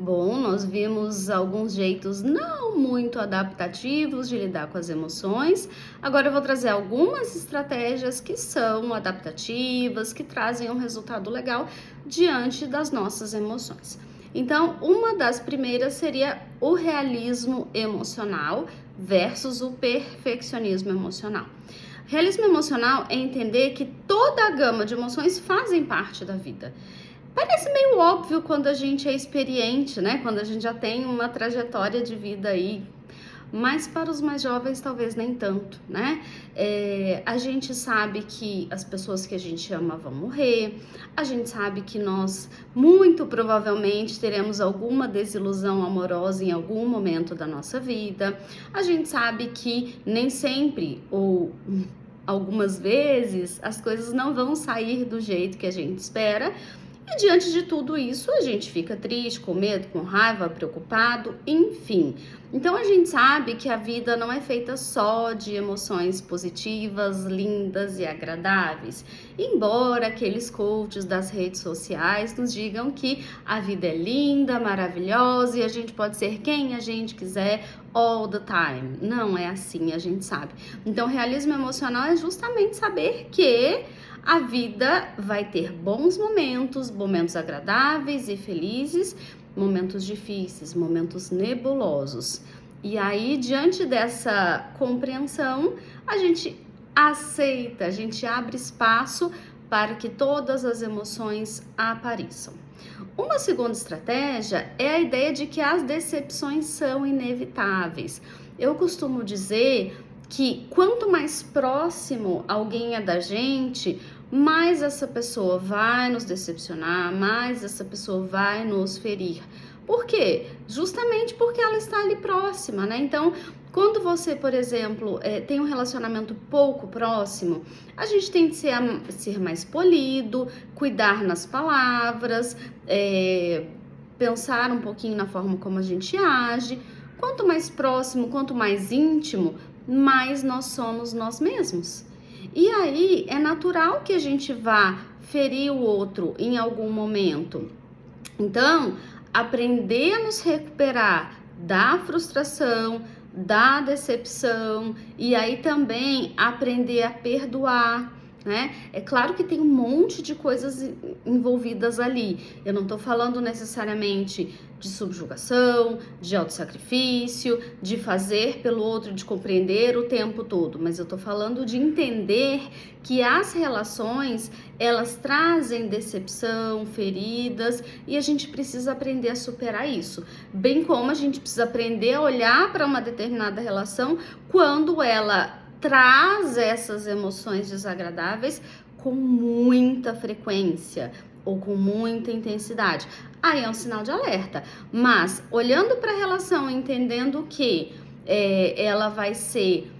Bom, nós vimos alguns jeitos não muito adaptativos de lidar com as emoções. Agora eu vou trazer algumas estratégias que são adaptativas, que trazem um resultado legal diante das nossas emoções. Então, uma das primeiras seria o realismo emocional versus o perfeccionismo emocional. Realismo emocional é entender que toda a gama de emoções fazem parte da vida. Parece meio óbvio quando a gente é experiente, né? Quando a gente já tem uma trajetória de vida aí, mas para os mais jovens talvez nem tanto, né? A gente sabe que as pessoas que a gente ama vão morrer, a gente sabe que nós muito provavelmente teremos alguma desilusão amorosa em algum momento da nossa vida, a gente sabe que nem sempre ou algumas vezes as coisas não vão sair do jeito que a gente espera. E diante de tudo isso, a gente fica triste, com medo, com raiva, preocupado, enfim. Então a gente sabe que a vida não é feita só de emoções positivas, lindas e agradáveis. Embora aqueles coaches das redes sociais nos digam que a vida é linda, maravilhosa e a gente pode ser quem a gente quiser all the time. Não é assim, a gente sabe. Então, realismo emocional é justamente saber que a vida vai ter bons momentos, momentos agradáveis e felizes, momentos difíceis, momentos nebulosos. E aí, diante dessa compreensão, a gente aceita, a gente abre espaço para que todas as emoções apareçam. Uma segunda estratégia é a ideia de que as decepções são inevitáveis. Eu costumo dizer que quanto mais próximo alguém é da gente, mais essa pessoa vai nos decepcionar, mais essa pessoa vai nos ferir. Por quê? Justamente porque ela está ali próxima, né? Então, quando você, por exemplo, tem um relacionamento pouco próximo, a gente tem que ser mais polido, cuidar nas palavras, pensar um pouquinho na forma como a gente age. Quanto mais próximo, quanto mais íntimo, mais nós somos nós mesmos. E aí é natural que a gente vá ferir o outro em algum momento. Então, aprender a nos recuperar da frustração, da decepção e aí também aprender a perdoar, né? É claro que tem um monte de coisas envolvidas ali. Eu não tô falando necessariamente de subjugação, de autossacrifício, de fazer pelo outro, de compreender o tempo todo, mas eu tô falando de entender que as relações, elas trazem decepção, feridas, e a gente precisa aprender a superar isso. Bem como a gente precisa aprender a olhar para uma determinada relação quando ela traz essas emoções desagradáveis com muita frequência ou com muita intensidade. Aí é um sinal de alerta. Mas olhando para a relação, entendendo que ela vai ser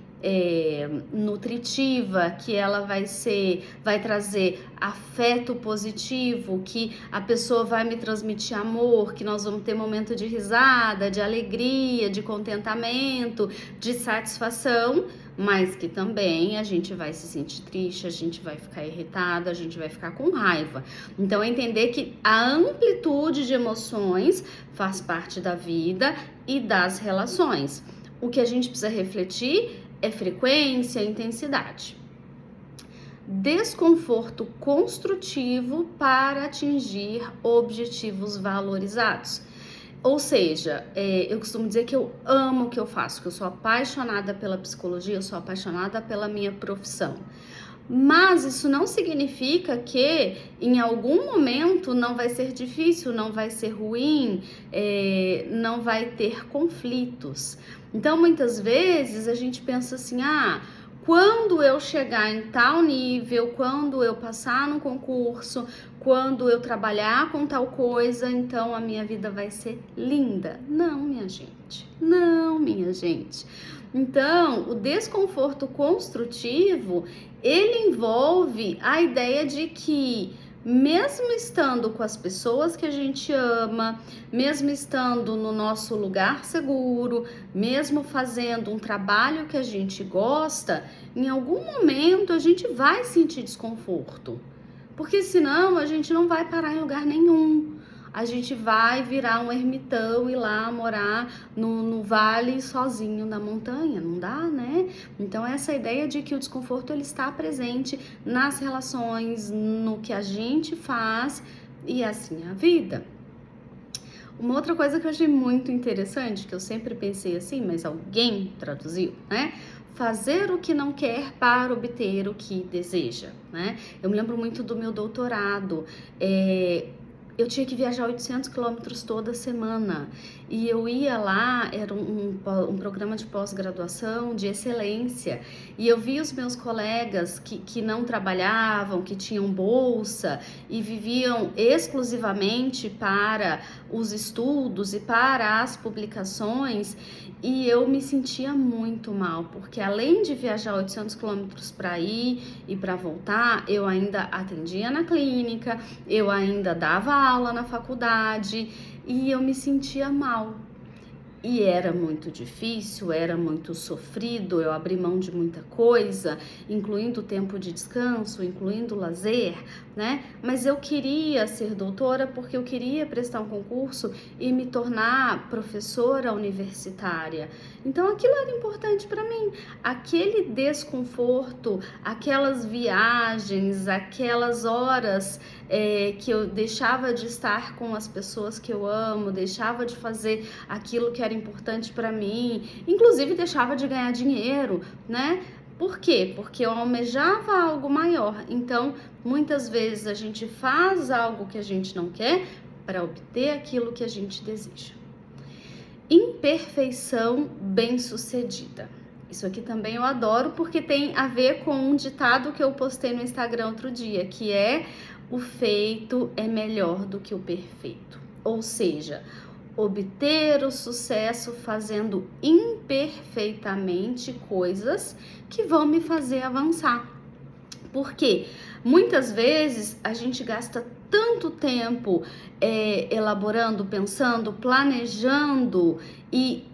nutritiva, que ela vai trazer afeto positivo, que a pessoa vai me transmitir amor, que nós vamos ter momento de risada, de alegria, de contentamento, de satisfação, mas que também a gente vai se sentir triste, a gente vai ficar irritada, a gente vai ficar com raiva. Então, entender que a amplitude de emoções faz parte da vida e das relações. O que a gente precisa refletir é frequência e intensidade. Desconforto construtivo para atingir objetivos valorizados. Ou seja, eu costumo dizer que eu amo o que eu faço, que eu sou apaixonada pela psicologia, eu sou apaixonada pela minha profissão. Mas isso não significa que em algum momento não vai ser difícil, não vai ser ruim, não vai ter conflitos. Então, muitas vezes a gente pensa assim, quando eu chegar em tal nível, quando eu passar no concurso, quando eu trabalhar com tal coisa, então a minha vida vai ser linda. Não, minha gente. Não, minha gente. Então, o desconforto construtivo, ele envolve a ideia de que mesmo estando com as pessoas que a gente ama, mesmo estando no nosso lugar seguro, mesmo fazendo um trabalho que a gente gosta, em algum momento a gente vai sentir desconforto. Porque senão a gente não vai parar em lugar nenhum. a gente vai virar um ermitão e lá morar no vale sozinho na montanha, não dá, né? Então essa ideia de que o desconforto ele está presente nas relações, no que a gente faz e assim a vida. Uma outra coisa que eu achei muito interessante, que eu sempre pensei assim, mas alguém traduziu, né? Fazer o que não quer para obter o que deseja, né? Eu me lembro muito do meu doutorado. Eu tinha que viajar 800 quilômetros toda semana e eu ia lá, era um programa de pós-graduação de excelência, e eu vi os meus colegas que não trabalhavam, que tinham bolsa e viviam exclusivamente para os estudos e para as publicações, e eu me sentia muito mal, porque além de viajar 800 quilômetros para ir e para voltar, eu ainda atendia na clínica, eu ainda dava aula na faculdade e eu me sentia mal. E era muito difícil, era muito sofrido, eu abri mão de muita coisa, incluindo o tempo de descanso, incluindo o lazer, né? Mas eu queria ser doutora porque eu queria prestar um concurso e me tornar professora universitária. Então aquilo era importante para mim. Aquele desconforto, aquelas viagens, aquelas horas que eu deixava de estar com as pessoas que eu amo, deixava de fazer aquilo que era importante para mim, inclusive deixava de ganhar dinheiro, né? Por quê? Porque eu almejava algo maior. Então, muitas vezes a gente faz algo que a gente não quer para obter aquilo que a gente deseja. Imperfeição bem-sucedida. Isso aqui também eu adoro porque tem a ver com um ditado que eu postei no Instagram outro dia, que é: o feito é melhor do que o perfeito. Ou seja, obter o sucesso fazendo imperfeitamente coisas que vão me fazer avançar. Porque muitas vezes a gente gasta tanto tempo elaborando, pensando, planejando e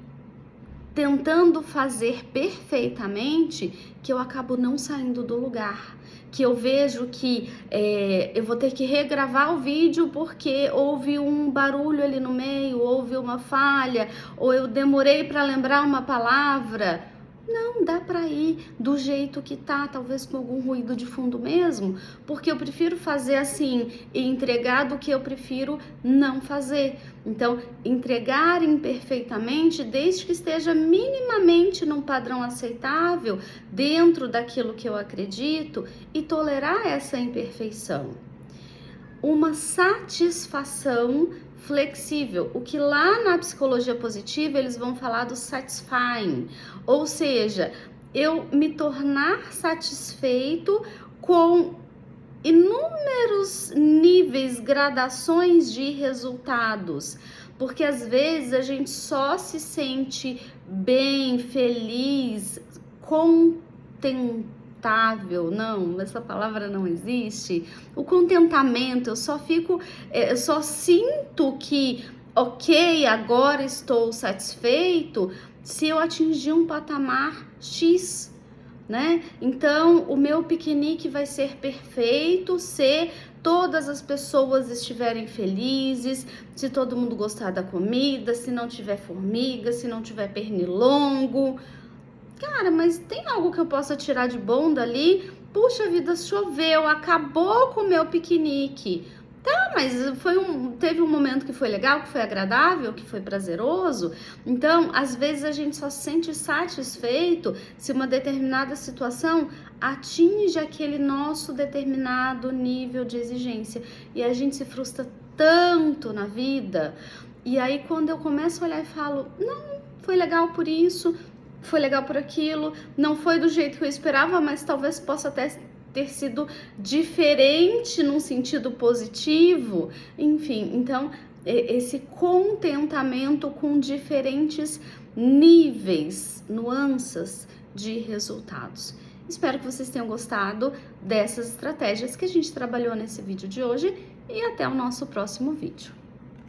tentando fazer perfeitamente, que eu acabo não saindo do lugar. Que eu vejo que eu vou ter que regravar o vídeo porque houve um barulho ali no meio, houve uma falha, ou eu demorei para lembrar uma palavra. Não, dá para ir do jeito que tá, talvez com algum ruído de fundo mesmo, porque eu prefiro fazer assim e entregar do que eu prefiro não fazer. Então, entregar imperfeitamente, desde que esteja minimamente num padrão aceitável, dentro daquilo que eu acredito, e tolerar essa imperfeição. Uma satisfação flexível, o que lá na psicologia positiva eles vão falar do satisfying, ou seja, eu me tornar satisfeito com inúmeros níveis, gradações de resultados, porque às vezes a gente só se sente bem, feliz, contentável, não, essa palavra não existe. O contentamento, eu só sinto que, ok, agora estou satisfeito se eu atingir um patamar X, né? Então, o meu piquenique vai ser perfeito se todas as pessoas estiverem felizes, se todo mundo gostar da comida, se não tiver formiga, se não tiver pernilongo. Cara, mas tem algo que eu possa tirar de bom dali? Puxa vida, choveu, acabou com o meu piquenique. Tá, mas teve um momento que foi legal, que foi agradável, que foi prazeroso. Então, às vezes a gente só se sente satisfeito se uma determinada situação atinge aquele nosso determinado nível de exigência. E a gente se frustra tanto na vida. E aí, quando eu começo a olhar e falo, não, foi legal por isso, foi legal por aquilo, não foi do jeito que eu esperava, mas talvez possa até ter sido diferente num sentido positivo, enfim, então esse contentamento com diferentes níveis, nuances de resultados. Espero que vocês tenham gostado dessas estratégias que a gente trabalhou nesse vídeo de hoje e até o nosso próximo vídeo.